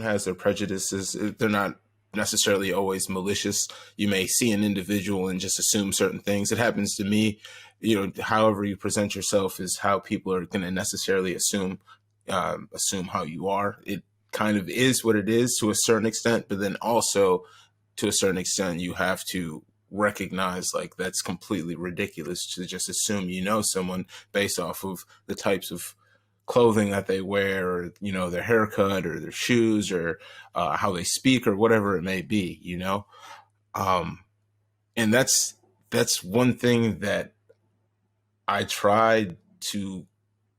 has their prejudices. They're not necessarily always malicious. You may see an individual and just assume certain things. It happens to me. However you present yourself is how people are going to necessarily assume how you are. It kind of is what it is to a certain extent, but then also to a certain extent, you have to recognize like that's completely ridiculous to just assume someone based off of the types of clothing that they wear, or their haircut or their shoes, or how they speak, or whatever it may be. um and that's one thing that I tried to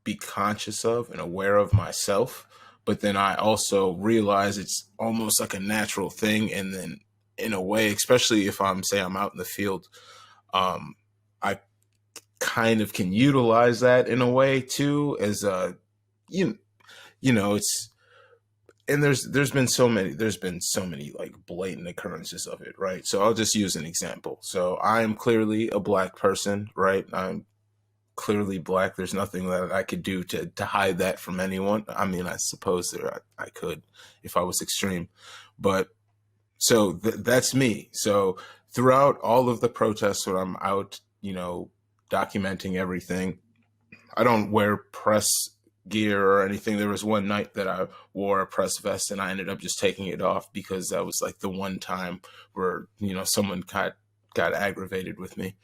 be conscious of and aware of myself, but then I also realize it's almost like a natural thing. And then in a way, especially if I'm out in the field, um I kind of can utilize that in a way too, as you it's, and there's been so many like blatant occurrences of it, right? So I'll just use an example. So I am clearly a black person, right? I'm clearly black. There's nothing that I could do to hide that from anyone. I mean, I suppose I could if I was extreme, but so that's me. So throughout all of the protests when I'm out, documenting everything, I don't wear press gear or anything. There was one night that I wore a press vest and I ended up just taking it off because that was like the one time where, someone got aggravated with me.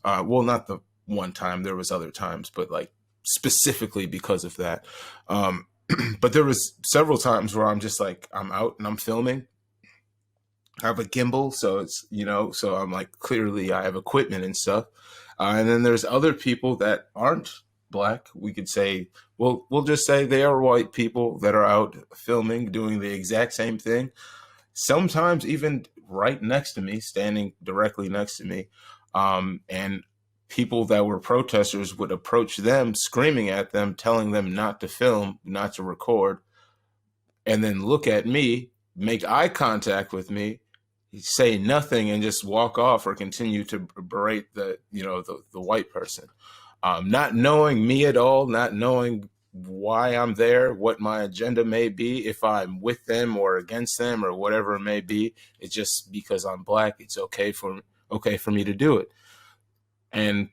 Well, not the one time, there was other times, but like specifically because of that. But there was several times where I'm just like, I'm out and I'm filming. I have a gimbal, so it's, so I'm like, clearly I have equipment and stuff. And then there's other people that aren't black. We could say, well, we'll just say they are white people that are out filming, doing the exact same thing. Sometimes even right next to me, standing directly next to me. And people that were protesters would approach them, screaming at them, telling them not to film, not to record, and then look at me, make eye contact with me, say nothing, and just walk off or continue to berate the white person, not knowing me at all, not knowing why I'm there, what my agenda may be, if I'm with them or against them or whatever it may be. It's just because I'm black, it's okay for me to do it. And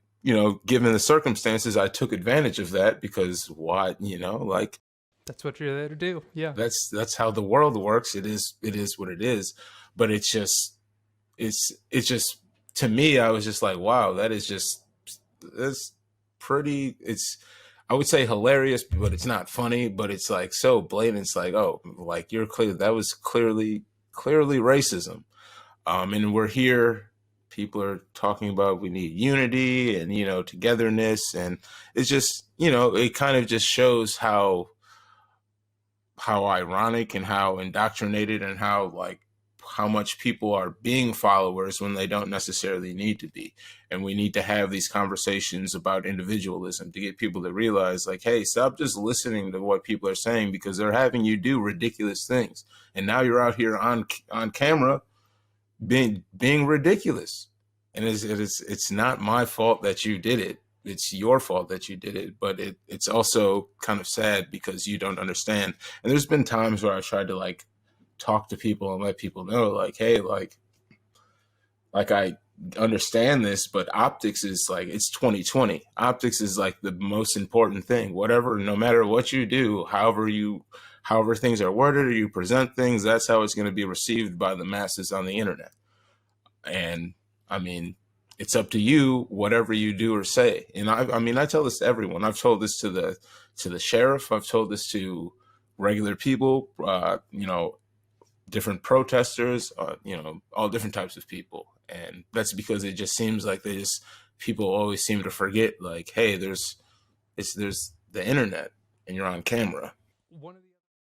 given the circumstances, I took advantage of that because why, like, That's what you're there to do. Yeah. that's how the world works. It is what it is. But it's just to me, I was just like, wow, that's pretty, it's, I would say hilarious, but it's not funny, but it's like so blatant. It's like, oh, like that was clearly racism. And we're here, people are talking about we need unity and togetherness, and it's just it kind of just shows how ironic and how indoctrinated and how much people are being followers when they don't necessarily need to be. And we need to have these conversations about individualism to get people to realize, like, hey, stop just listening to what people are saying because they're having you do ridiculous things. And now you're out here on camera being ridiculous. And it's not my fault that you did it. It's your fault that you did it, but it's also kind of sad because you don't understand. And there's been times where I tried to like talk to people and let people know, like, hey, like I understand this, but optics is like, it's 2020. Optics is like the most important thing. Whatever, no matter what you do, however things are worded or you present things, that's how it's going to be received by the masses on the internet. And I mean, it's up to you, whatever you do or say. And I mean, I tell this to everyone. I've told this to the sheriff. I've told this to regular people, different protesters, all different types of people. And that's because it just seems like people always seem to forget, like, hey, there's the internet and you're on camera. One of the